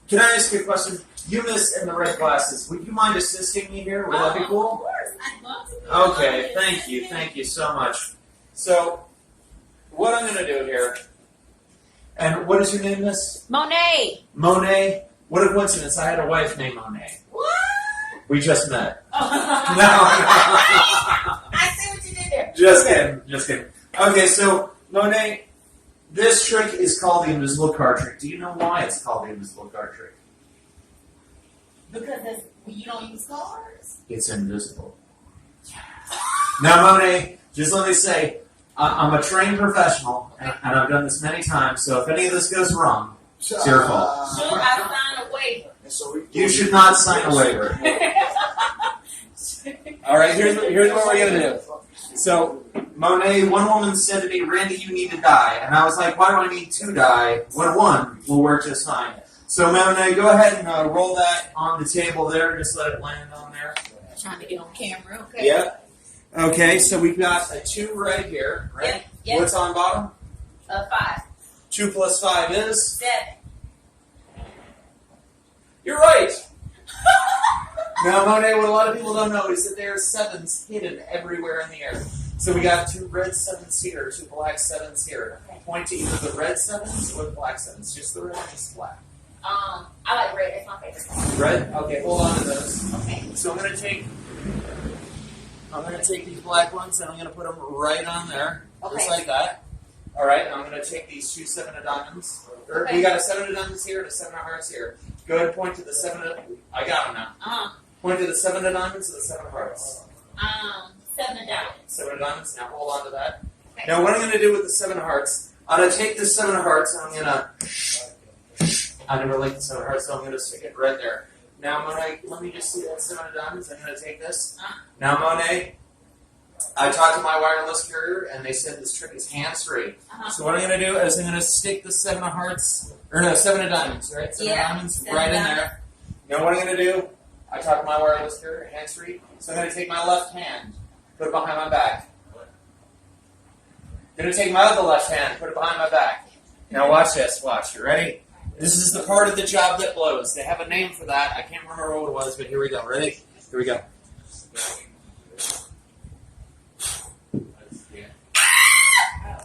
Can I ask you a question? You, miss, in the red glasses, would you mind assisting me here? Would that be cool? Of course. I'd love to. Okay, thank you. Thank you so much. So, what I'm going to do here, and what is your name, miss? Monet. Monet? What a coincidence. I had a wife named Monet. What? We just met. Oh. No. I see what you did there. Just kidding. Just kidding. Okay, so, Monet, this trick is called the invisible card trick. Do you know why it's called the invisible card trick? Because you don't use cards. It's invisible. Now, Monet, just let me say, I'm a trained professional, and I've done this many times, so if any of this goes wrong, it's your fault. Should I sign a waiver? You should not sign a waiver. All right, here's what we're going to do. So, Monet, one woman said to me, Randy, you need to die. And I was like, why do I need to die when one will work just fine? So, Monet, go ahead and roll that on the table there. Just let it land on there. Trying to get on camera, okay? Yep. Okay, so we've got a 2 right here, right? Yep. What's on bottom? 5. 2 plus 5 is? 7. You're right! Now, Monet, what a lot of people don't know is that there are 7s hidden everywhere in the air. So we got 2 red 7s here, 2 black 7s here. Okay. Point to either the red 7s or the black 7s. Just the red or just the black? I like red. It's my favorite. Red? Okay, hold on to those. Okay. So I'm gonna take these black ones and I'm gonna put them right on there, just Okay. like that. All right. I'm gonna take these 2 7 of diamonds. Okay. We got a 7 of diamonds here and a 7 of hearts here. Go ahead and point to the 7 of. I got them now. Point to the 7 of diamonds and the 7 of hearts. 7 of diamonds. 7 of diamonds. Now hold on to that. Okay. Now what I'm gonna do with the 7 of hearts? I'm gonna take this 7 of hearts and I'm gonna. I never liked the 7 of hearts, so I'm gonna stick it right there. Now, Monet, let me just see that 7 of diamonds. I'm going to take this. Now, Monet, I talked to my wireless carrier, and they said this trick is hands-free. So what I'm going to do is I'm going to stick the 7 of hearts, or no, 7 of diamonds, right? 7 of diamonds right in there. Now, what I'm going to do, I talked to my wireless carrier, hands-free, so I'm going to take my left hand, put it behind my back. I'm going to take my other left hand, put it behind my back. Now, watch this. Watch. You ready? This is the part of the job that blows. They have a name for that. I can't remember what it was, but here we go. Ready? Here we go.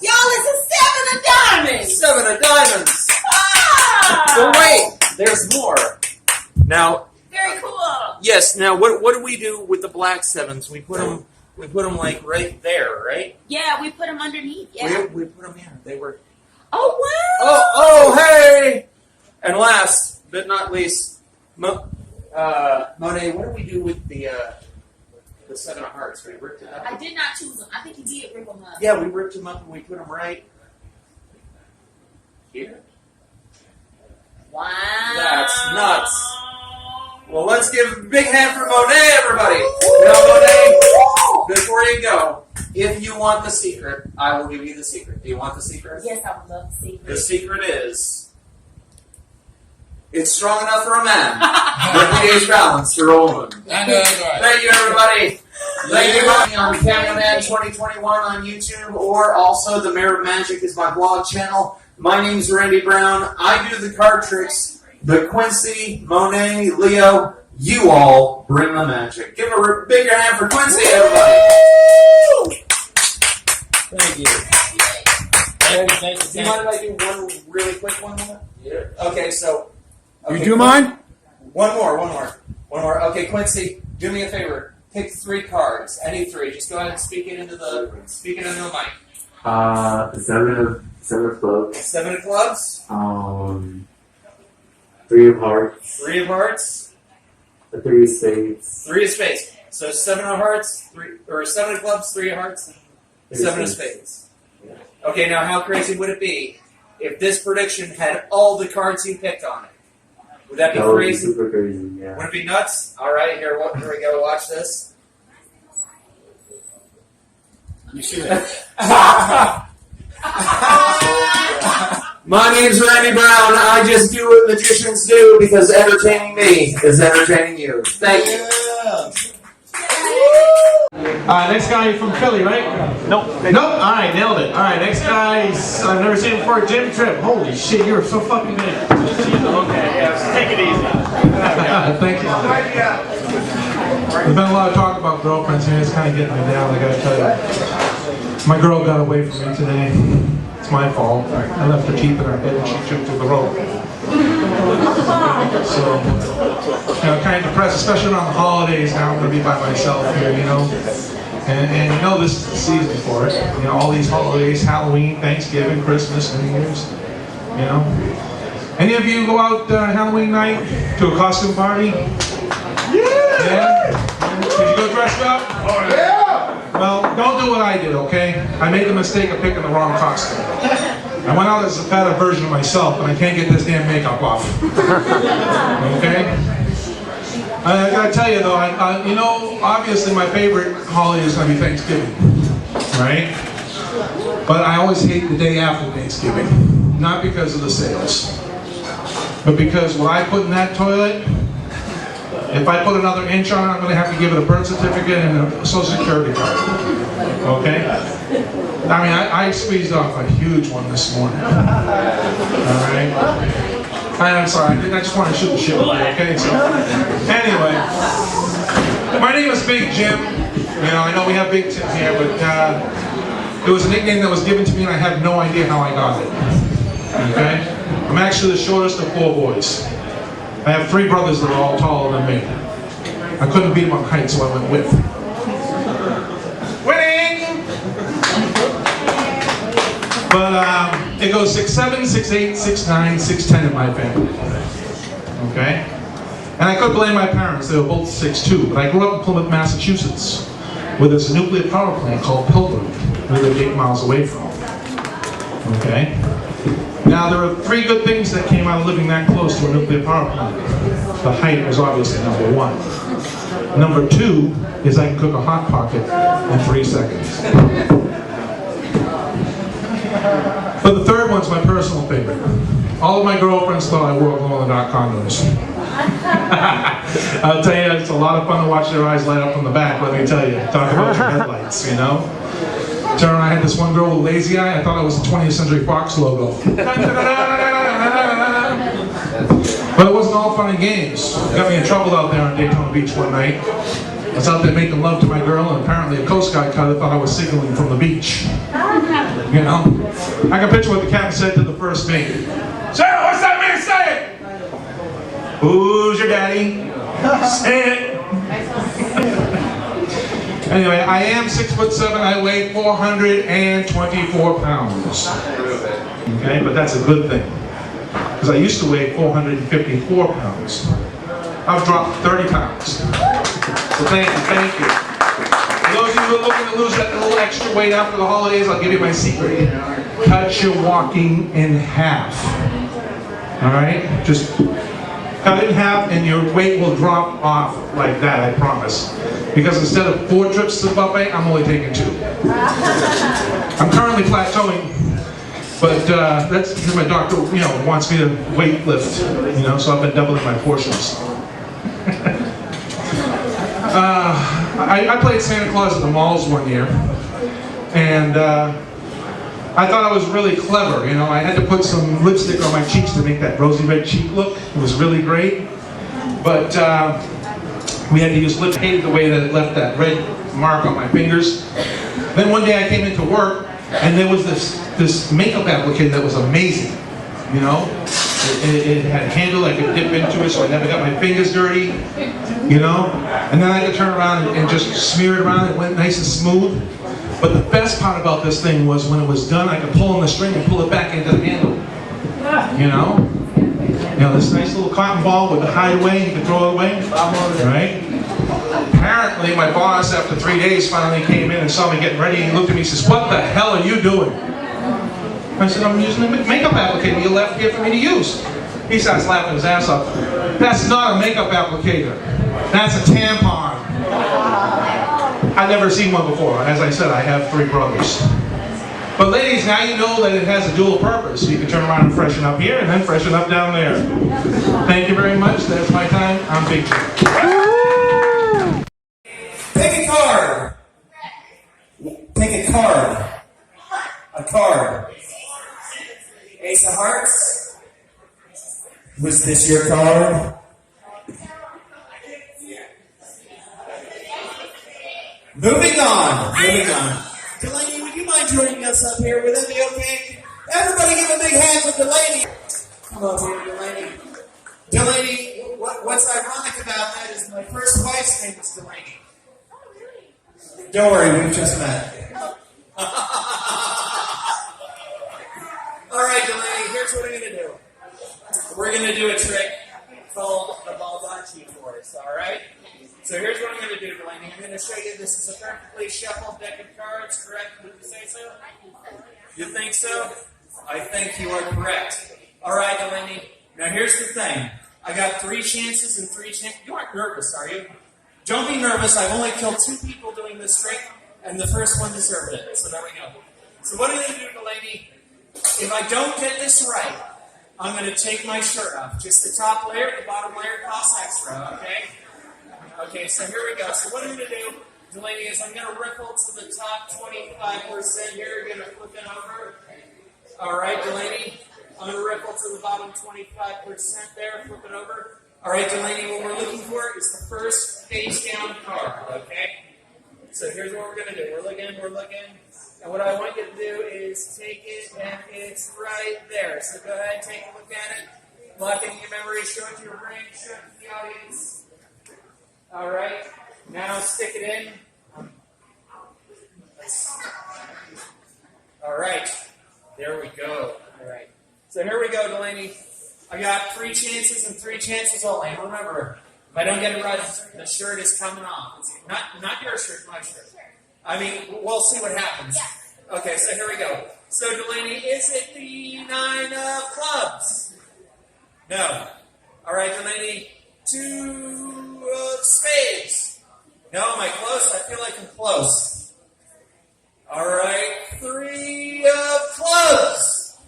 Y'all, it's a 7 of diamonds! 7 of diamonds! Ah! But wait, there's more. Now, Very cool. yes. Now, what do we do with the black 7s? We put them like right there, right? Yeah, we put them underneath. Yeah. We put them here. They were. Oh, wow! Oh, hey! And last but not least, Monet, what do we do with the 7 of hearts? We ripped it up. I did not choose them. I think you did rip them up. Yeah, we ripped them up and we put them right here. Wow. That's nuts. Well, let's give a big hand for Monet, everybody. Now, Monet, before you go, if you want the secret, I will give you the secret. Do you want the secret? Yes, I would love to see. The secret is, it's strong enough for a man, but pH balance for a woman. I know that's right. Thank you, everybody. Thank you for watching on Cameraman 2021 on YouTube, or also the Mirror of Magic is my blog channel. My name's Randy Brown. I do the card tricks. But Quincy, Monet, Leo, you all bring the magic. Give a bigger hand for Quincy, everybody. Thank you. Do you mind if I do one really quick one more? Yeah. Okay, so. Okay, You do mine? One more. Okay, Quincy, do me a favor. Pick 3 cards, any 3. Just go ahead and speak it into the mic. Seven of clubs. 7 of clubs. 3 of hearts. 3 of hearts. A 3 of spades. 3 of spades. So 7 of hearts, 7 of clubs, 3 of hearts, and 7 of spades. Yeah. Okay, now how crazy would it be if this prediction had all the cards you picked on it? Would that be That would be crazy? super crazy, yeah. Would it be nuts? All right, here we go. Watch this. You see that? My name's Randy Brown. I just do what magicians do because entertaining me is entertaining you. Thank you. Next guy from Philly, right? Nope. Nope. All right, nailed it. All right, next guy's I've never seen him before. Jim Tripp. Holy shit, you're so fucking good. Okay, yeah. Take it Thank you. There's been a lot of talk about girlfriends here. It's kind of getting me down, I gotta tell you. My girl got away from me today. It's my fault. I left her teeth in her head and she tripped through the rope. So, kind of depressed, especially around the holidays. Now I'm going to be by myself here, And this is the season for it. All these holidays, Halloween, Thanksgiving, Christmas, New Year's, Any of you go out Halloween night to a costume party? Yeah? Did you go dressed up? Oh, yeah! Well, don't do what I did, okay? I made the mistake of picking the wrong costume. I went out as a better version of myself, and I can't get this damn makeup off. Okay? I gotta tell you though, obviously my favorite holiday is gonna be Thanksgiving, right? But I always hate the day after Thanksgiving. Not because of the sales, but because what I put in that toilet, if I put another inch on it, I'm gonna have to give it a birth certificate and a social security card. Okay? I mean, I squeezed off a huge one this morning. Alright? I'm sorry, I just want to shoot the shit with you, okay? So, anyway, my name is Big Jim. I know we have Big Tim here, but it was a nickname that was given to me and I have no idea how I got it. Okay? I'm actually the shortest of 4 boys. I have 3 brothers that are all taller than me. I couldn't beat them on height, so I went with. Winning! But it goes 6'7", 6'8", 6'9", 6'10" in my family. Okay? And I could blame my parents, they were both 6'2", but I grew up in Plymouth, Massachusetts, where there's a nuclear power plant called Pilgrim, we lived 8 miles away from. Okay? Now there are 3 good things that came out of living that close to a nuclear power plant. The height was obviously number 1. Number 2 is I can cook a Hot Pocket in 3 seconds. But the third one's my personal favorite. All of my girlfriends thought I wore glow-in-the-dark condoms. I'll tell you, it's a lot of fun to watch their eyes light up from the back, let me tell you. Talk about your headlights, Turn around, I had this one girl with lazy eye, I thought it was the 20th Century Fox logo. But it wasn't all fun and games. It got me in trouble out there on Daytona Beach one night. I was out there making love to my girl, and apparently a Coast Guard cutter thought I was signaling from the beach. I can picture what the captain said to the first mate. Sarah, what's that man saying? Who's your daddy? Say it. Anyway, I am 6'7", I weigh 424 pounds. Okay, but that's a good thing. Because I used to weigh 454 pounds. I've dropped 30 pounds. So thank you. For those of you who are looking to lose that little extra weight after the holidays, I'll give you my secret. Cut your walking in half. Alright? Just cut it in half and your weight will drop off like that, I promise. Because instead of 4 trips to the buffet, I'm only taking 2. I'm currently plateauing, but that's because my doctor, wants me to weight lift, so I've been doubling my portions. I played Santa Claus at the malls one year, and I thought I was really clever. I had to put some lipstick on my cheeks to make that rosy red cheek look. It was really great, but we had to use lip. I hated the way that it left that red mark on my fingers. Then one day I came into work, and there was this makeup applicator that was amazing. It had a handle I could dip into it, so I never got my fingers dirty. And then I could turn around and just smear it around. It went nice and smooth. But the best part about this thing was when it was done, I could pull on the string and pull it back into the handle. This nice little cotton ball with the hideaway, you can throw it away, right? Apparently, my boss, after 3 days, finally came in and saw me getting ready. He looked at me and says, "What the hell are you doing?" I said, "I'm using the makeup applicator you left here for me to use." He starts laughing his ass off. "That's not a makeup applicator. That's a tampon." I've never seen one before. As I said, I have 3 brothers. But ladies, now you know that it has a dual purpose. You can turn around and freshen up here and then freshen up down there. Thank you very much. That's my time. I'm Big Jim. Take a card. Take a card. A card. Ace of Hearts. Is this your card? Moving on. Delaney, would you mind joining us up here? Would that be okay? Everybody give a big hand for Delaney. Come on here, Delaney. Delaney, what's ironic about that is my first wife's name is Delaney. Don't worry, we've just met. All right, Delaney, here's what I'm going to do. We're going to do a trick called the Baldacci course, all right? So here's what I'm going to do, Delaney. I'm going to show you this is a perfectly shuffled deck of cards, correct? Would you say so? You think so? I think you are correct. All right, Delaney. Now here's the thing. I got 3 chances and 3 chances. You aren't nervous, are you? Don't be nervous. I've only killed 2 people doing this trick, and the first one deserved it. So there we go. So what I'm going to do, Delaney, if I don't get this right, I'm going to take my shirt off. Just the top layer, the bottom layer costs extra, okay? Okay, so here we go. So what I'm going to do, Delaney, is I'm going to ripple to the top 25% here. You're going to flip it over. All right, Delaney. I'm going to ripple to the bottom 25% there. Flip it over. All right, Delaney, what we're looking for is the first face down card, okay? So here's what we're going to do. We're looking. And what I want you to do is take it, and it's right there. So go ahead, take a look at it. Lock it in your memory. Show it to your brain. Show it to the audience. All right. Now stick it in. All right. There we go. All right. So here we go, Delaney. I got 3 chances and 3 chances only. And remember, if I don't get it right, the shirt is coming off. Not your shirt, my shirt. I mean, we'll see what happens. Okay, so here we go. So, Delaney, is it the 9 of clubs? No. All right, Delaney, 2 of spades. No, am I close? I feel like I'm close. All right, 3 of clubs.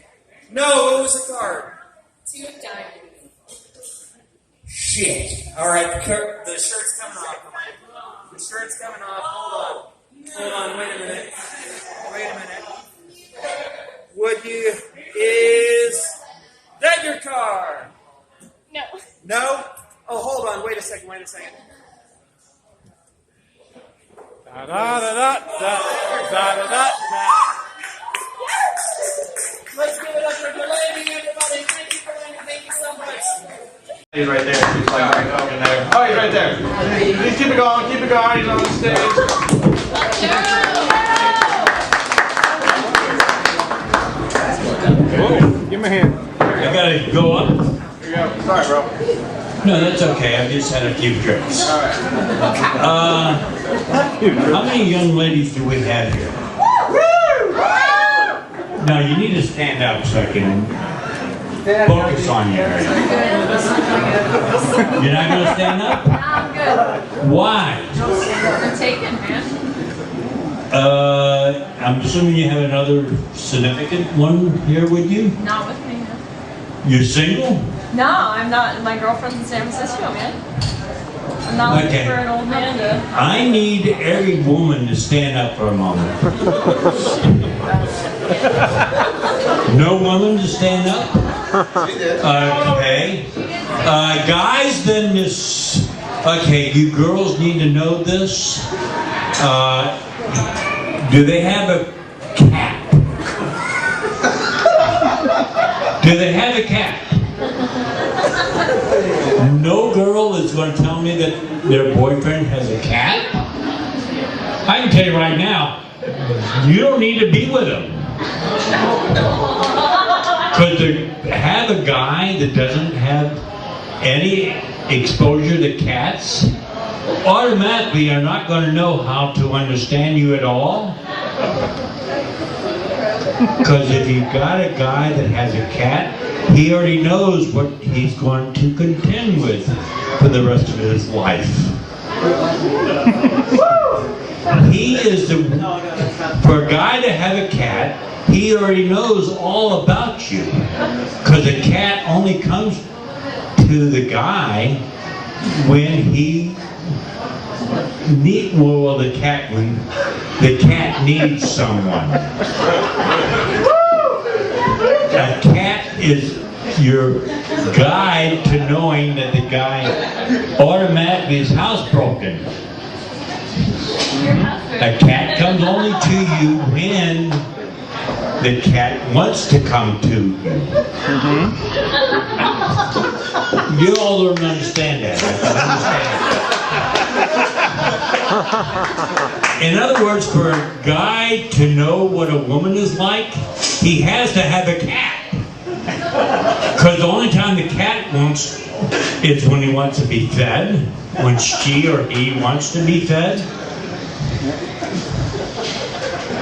No, what was the card? 2 of diamonds. Shit. All right, the shirt's coming off. The shirt's coming off. Hold on, wait a minute. Is that your card? No. No? Oh, hold on, wait a second. Let's give it up for Delaney, everybody. Thank you, Delaney. Thank you so much. He's right there. He's like right over there. Oh, he's right there. Please keep it going. He's on the stage. Whoa, give me a hand. I gotta go up. Here you go. Sorry, bro. No, that's okay. I've just had a few drinks. How many young ladies do we have here? Now you need to stand up so I can focus on you. You're not gonna stand up? I'm good. Why? I'm taken, man. I'm assuming you have another significant one here with you? Not with me, no. You're single? No, I'm not. My girlfriend's in San Francisco, man. I'm not looking Okay. for an old man to... I need every woman to stand up for a moment. No woman to stand up? Okay. Guys, then this... Okay, you girls need to know this. Do they have a cat? Do they have a cat? No girl is going to tell me that their boyfriend has a cat? I can tell you right now, you don't need to be with him. Because to have a guy that doesn't have any exposure to cats, automatically you're not going to know how to understand you at all. Because if you've got a guy that has a cat, he already knows what he's going to contend with for the rest of his life. He is the... For a guy to have a cat, he already knows all about you. Because a cat only comes to the guy when he the cat needs someone. A cat is guide to knowing that the guy automatically is housebroken. A cat comes only to you when the cat wants to come to you. You all don't understand that. In other words, for a guy to know what a woman is like, he has to have a cat. Because the only time the cat wants is when he wants to be fed, when she or he wants to be fed.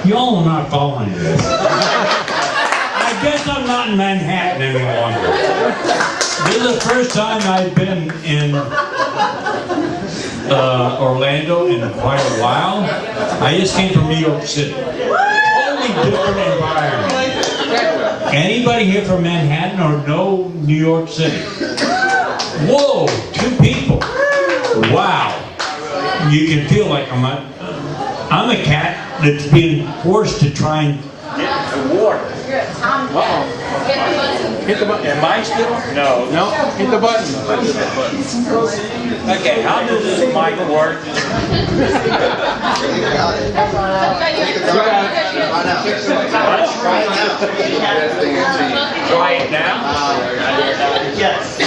Y'all are not following this. I guess I'm not in Manhattan any longer. This is the first time I've been in Orlando in quite a while. I just came from New York City. Totally different environment. Anybody here from Manhattan or know New York City? Whoa, 2 people. Wow. You can feel like I'm a cat that's being forced to try and Get the water. Hit the button. Am I still? No. No? Hit the button. Okay, how does this mic work? Try it now? Yes.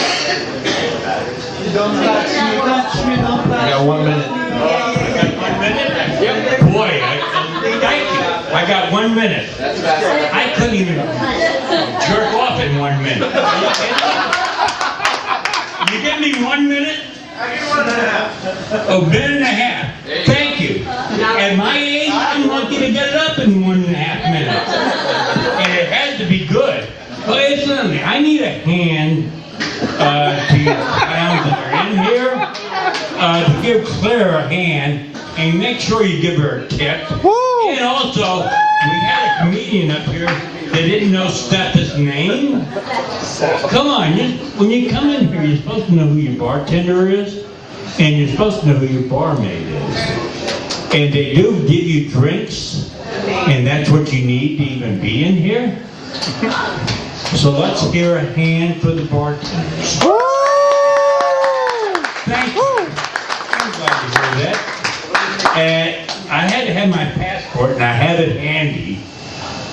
I got 1 minute. 1 minute? Yep. Boy, thank you. I got 1 minute. I couldn't even jerk off in 1 minute. Are you kidding me? You give me 1 minute? A minute and a half. Thank you. At my age, I'm lucky to get it up in 1.5 minutes. And it has to be good. Well, listen, I need a hand to you clowns that are in here to give Claire a hand and make sure you give her a tip. And also, we had a comedian up here that didn't know Stepha's name. Come on, when you come in here, you're supposed to know who your bartender is, and you're supposed to know who your barmaid is. And they do give you drinks, and that's what you need to even be in here. So let's hear a hand for the bartenders. Thank you. I'm glad to hear that. And I had to have my passport, and I had it handy,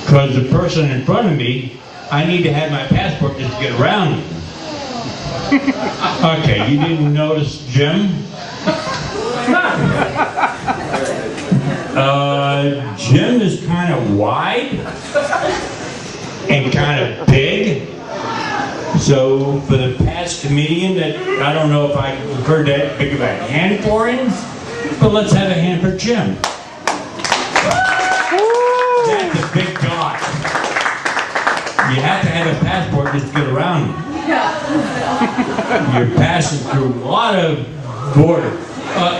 because the person in front of me, I need to have my passport just to get around him. Okay, you didn't notice Jim? Jim is kind of wide and kind of big. So for the past comedian, that I don't know if I heard that big of a hand for him, but let's have a hand for Jim. That's a big guy. You have to have a passport just to get around him. You're passing through a lot of border.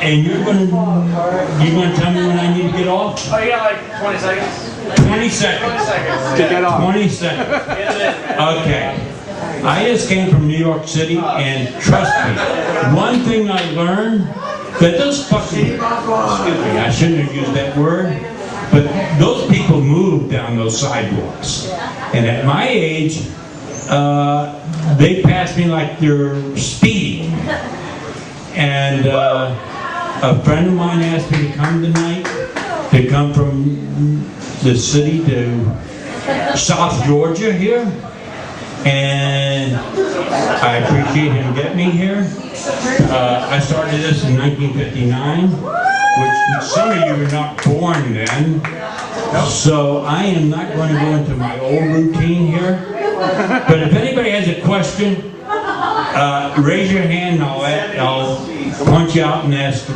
And you're gonna tell me when I need to get off? Oh, you got like 20 seconds? 20 seconds. 20 seconds. To get off. 20 seconds. Okay. I just came from New York City, and trust me, one thing I learned, that those fucking, excuse me, I shouldn't have used that word, but those people move down those sidewalks. And at my age, they pass me like they're speeding. And a friend of mine asked me to come tonight, to come from the city to South Georgia here. And I appreciate him getting me here. I started this in 1959, which some of you were not born then. So I am not going to go into my old routine here. But if anybody has a question, raise your hand and I'll punch you out and ask.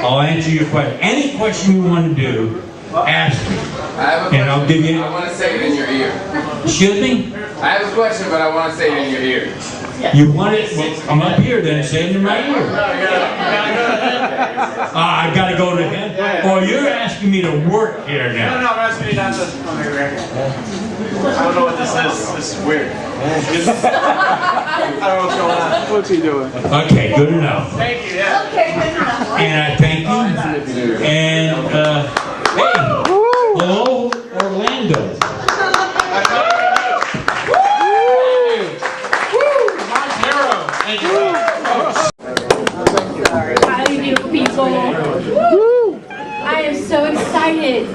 I'll answer your question. Any question you want to do, ask me. And I'll give you. I want to say it in your ear. Excuse me? I have a question, but I want to say it in your ear. You want it? Well, come up here then, say it in my ear. I gotta go to him? Or you're asking me to work here now? No, I'm asking you not to. I don't know what this is. This is weird. I don't know what's going on. What's he doing? Okay, good enough. Thank you, yeah. And I thank you. And, hey, hello, Orlando. excited.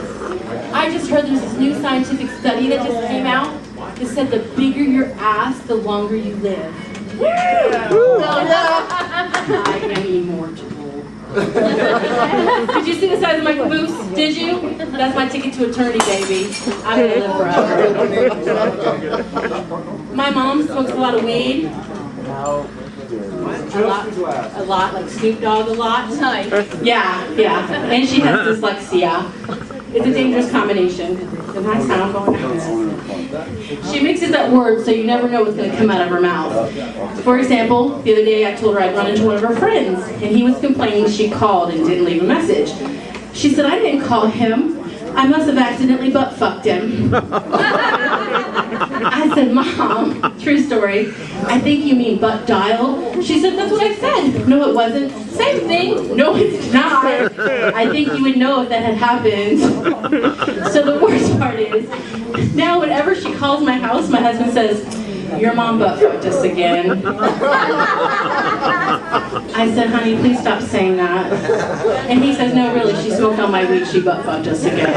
I just heard there's this new scientific study that just came out that said the bigger your ass, the longer you live. I am immortal. Did you see the size of my caboose? Did you? That's my ticket to eternity, baby. I'm gonna live forever. My mom smokes a lot of weed. A lot, like Snoop Dogg a lot. Yeah. And she has dyslexia. It's a dangerous combination. The next time I'm going out. She mixes up words so you never know what's going to come out of her mouth. For example, the other day I told her I'd run into one of her friends, and he was complaining she called and didn't leave a message. She said, I didn't call him. I must have accidentally butt-fucked him. I said, Mom, true story, I think you mean butt dial. She said, that's what I said. No, it wasn't. Same thing. No, it's not. I think you would know if that had happened. So the worst part is, now whenever she calls my house, my husband says, your mom butt-fucked us again. I said, honey, please stop saying that. And he says, no, really, she smoked all my weed, she butt-fucked us again.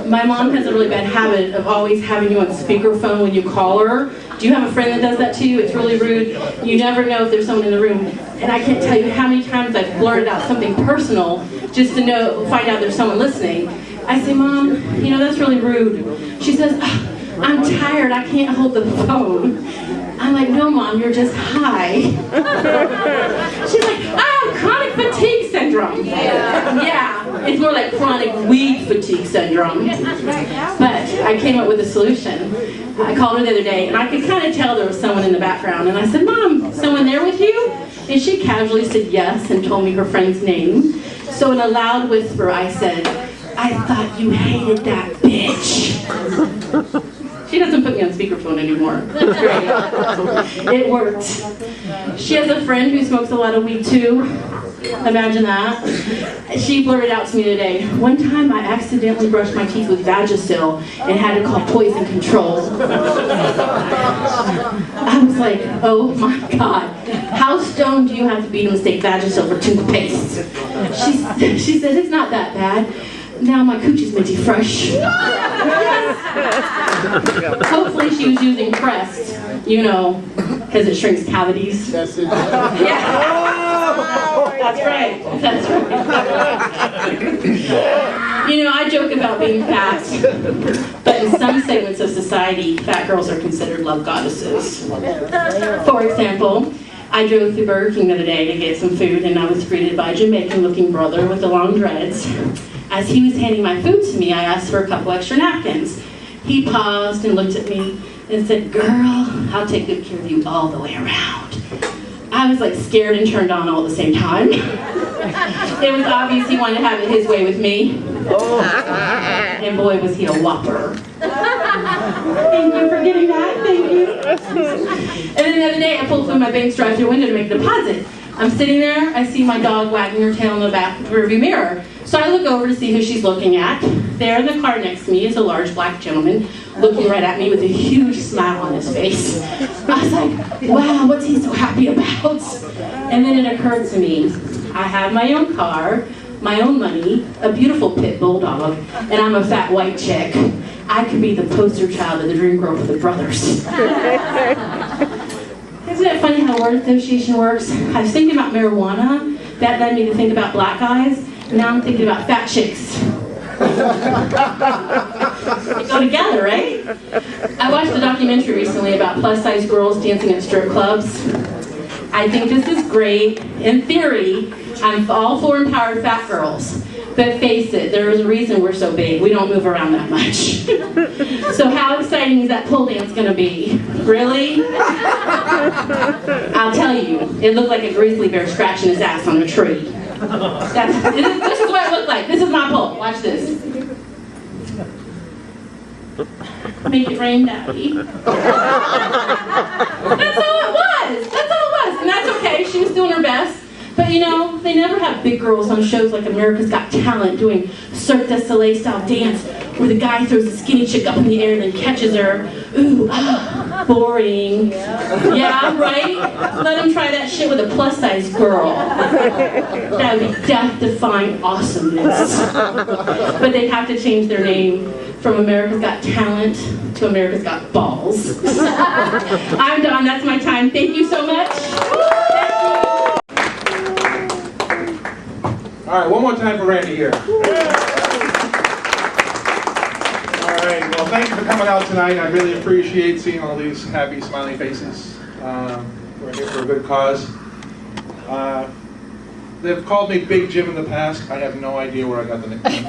My mom has a really bad habit of always having you on speakerphone when you call her. Do you have a friend that does that to you? It's really rude. You never know if there's someone in the room. And I can't tell you how many times I've blurted out something personal just to find out there's someone listening. I say, Mom, that's really rude. She says, I'm tired, I can't hold the phone. I'm like, no, Mom, you're just high. She's like, I have chronic fatigue syndrome. Yeah, it's more like chronic weed fatigue syndrome. But I came up with a solution. I called her the other day, and I could kind of tell there was someone in the background. And I said, Mom, someone there with you? And she casually said yes and told me her friend's name. So in a loud whisper, I said, I thought you hated that bitch. She doesn't put me on speakerphone anymore. It's great. It worked. She has a friend who smokes a lot of weed too. Imagine that. She blurted out to me today, one time I accidentally brushed my teeth with Vagisil and had to call poison control. I was like, oh my God. How stoned do you have to be to mistake Vagisil for toothpaste? She said, it's not that bad. Now my coochie's minty fresh. Yes. Hopefully she was using Crest, because it shrinks cavities. That's it. Yeah. That's right. I joke about being fat, but in some segments of society, fat girls are considered love goddesses. For example, I drove through Burger King the other day to get some food, and I was greeted by a Jamaican-looking brother with the long dreads. As he was handing my food to me, I asked for a couple extra napkins. He paused and looked at me and said, girl, I'll take good care of you all the way around. I was like scared and turned on all at the same time. It was obvious he wanted to have it his way with me. And boy, was he a whopper. Thank you for getting that, thank you. And then the other day, I pulled through my bank's drive-thru window to make a deposit. I'm sitting there, I see my dog wagging her tail in the back rearview mirror. So I look over to see who she's looking at. There in the car next to me is a large black gentleman looking right at me with a huge smile on his face. I was like, wow, what's he so happy about? And then it occurred to me, I have my own car, my own money, a beautiful pit bulldog, and I'm a fat white chick. I could be the poster child of the dream girl for the brothers. Isn't it funny how word association works? I was thinking about marijuana. That led me to think about black guys. Now I'm thinking about fat chicks. They go together, right? I watched a documentary recently about plus-size girls dancing at strip clubs. I think this is great. In theory, I'm all for empowered fat girls. But face it, there is a reason we're so big. We don't move around that much. So how exciting is that pole dance going to be? Really? I'll tell you, it looked like a grizzly bear scratching his ass on a tree. This is what it looked like. This is my pole. Watch this. Make it rain, Daddy. That's all it was. And that's okay. She was doing her best. But they never have big girls on shows like America's Got Talent doing Cirque du Soleil style dance where the guy throws a skinny chick up in the air and then catches her. Ooh, ah. Boring. Yeah, right? Let them try that shit with a plus-size girl. That would be death-defying awesomeness. But they'd have to change their name from America's Got Talent to America's Got Balls. I'm done. That's my time. Thank you so much. All right, one more time for Randy here. All right, well, thank you for coming out tonight. I really appreciate seeing all these happy, smiling faces. We're here for a good cause. They've called me Big Jim in the past. I have no idea where I got the nickname.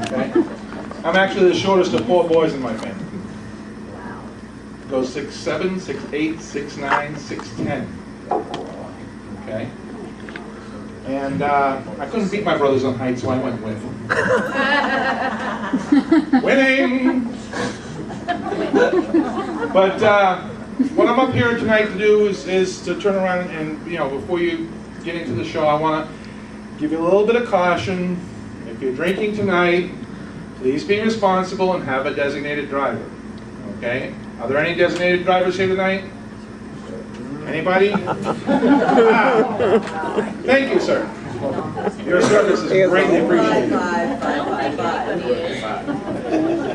Okay? I'm actually the shortest of 4 boys in my family. Go 6'7", 6'8", 6'9", 6'10". Okay? And I couldn't beat my brothers on height, so I went with. Winning! But what I'm up here tonight to do is to turn around and, before you get into the show, I want to give you a little bit of caution. If you're drinking tonight, please be responsible and have a designated driver. Okay? Are there any designated drivers here tonight? Anybody? Thank you, sir. Your service is greatly appreciated.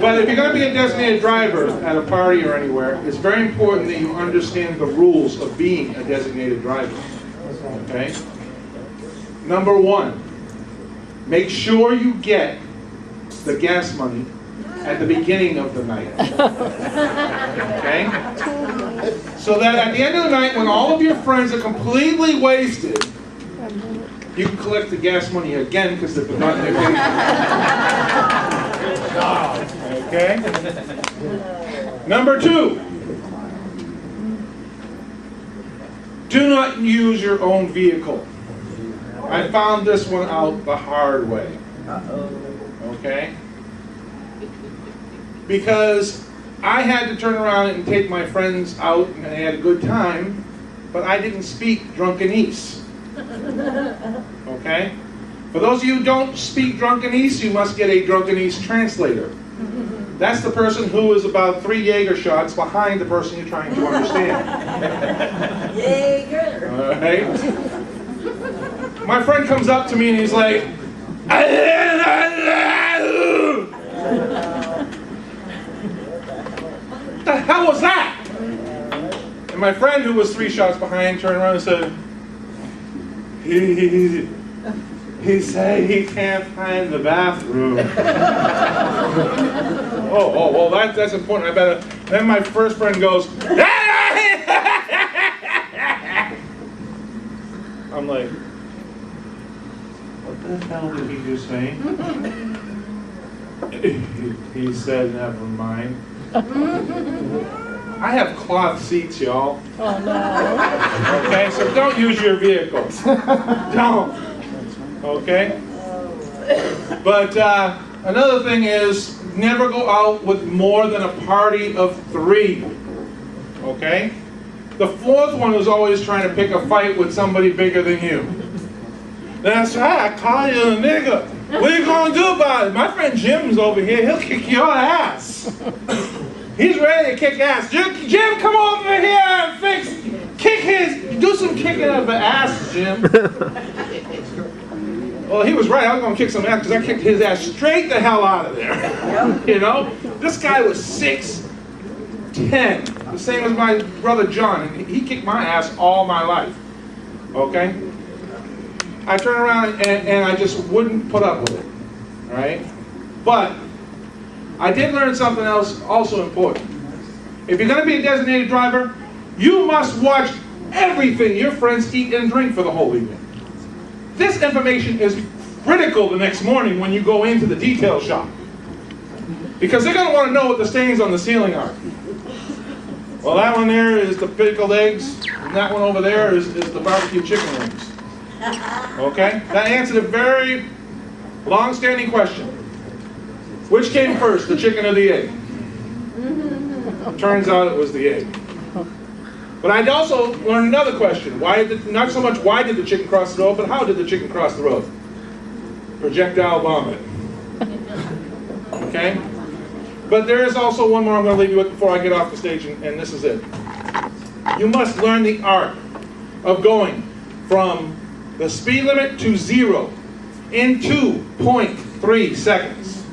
But if you're going to be a designated driver at a party or anywhere, it's very important that you understand the rules of being a designated driver. Okay? Number 1, make sure you get the gas money at the beginning of the night. Okay? So that at the end of the night, when all of your friends are completely wasted, you can collect the gas money again because they've forgotten their gas. Okay? Number 2, do not use your own vehicle. I found this one out the hard way. Okay? Because I had to turn around and take my friends out and they had a good time, but I didn't speak drunkenese. Okay? For those of you who don't speak drunkenese, you must get a drunkenese translator. That's the person who is about 3 Jaeger shots behind the person you're trying to understand. Jaeger! Alright? My friend comes up to me and he's like, what the hell was that? And my friend, who was 3 shots behind, turned around and said, he said he can't find the bathroom. Oh, well, that's important. I better. Then my first friend goes, I'm like, what the hell did he just say? He said, never mind. I have cloth seats, y'all. Oh, no. Okay, so don't use your vehicles. Don't. Okay? But another thing is, never go out with more than a party of 3. Okay? The 4th one was always trying to pick a fight with somebody bigger than you. That's right, I call you a nigga. What are you going to do about it? My friend Jim's over here. He'll kick your ass. He's ready to kick ass. Jim, come over here and do some kicking of the ass, Jim. Well, he was right. I was going to kick some ass because I kicked his ass straight the hell out of there. You know? This guy was 6'10", the same as my brother John, and he kicked my ass all my life. Okay? I turned around and I just wouldn't put up with it. All right? But I did learn something else also important. If you're going to be a designated driver, you must watch everything your friends eat and drink for the whole evening. This information is critical the next morning when you go into the detail shop. Because they're going to want to know what the stains on the ceiling are. Well, that one there is the pickled eggs, and that one over there is the barbecue chicken wings. Okay? That answered a very long-standing question. Which came first, the chicken or the egg? Turns out it was the egg. But I'd also learned another question. Not so much why did the chicken cross the road, but how did the chicken cross the road? Projectile vomit. Okay? But there is also one more I'm going to leave you with before I get off the stage, and this is it. You must learn the art of going from the speed limit to 0 in 2.3 seconds.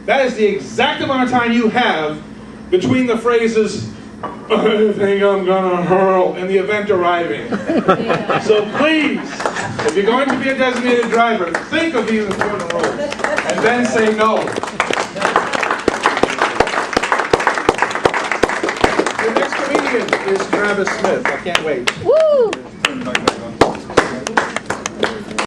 That is the exact amount of time you have between the phrases, I think I'm gonna hurl, and the event arriving. So please, if you're going to be a designated driver, think of these important rules, and then say no. The next comedian is Travis Smith. I can't wait. Woo!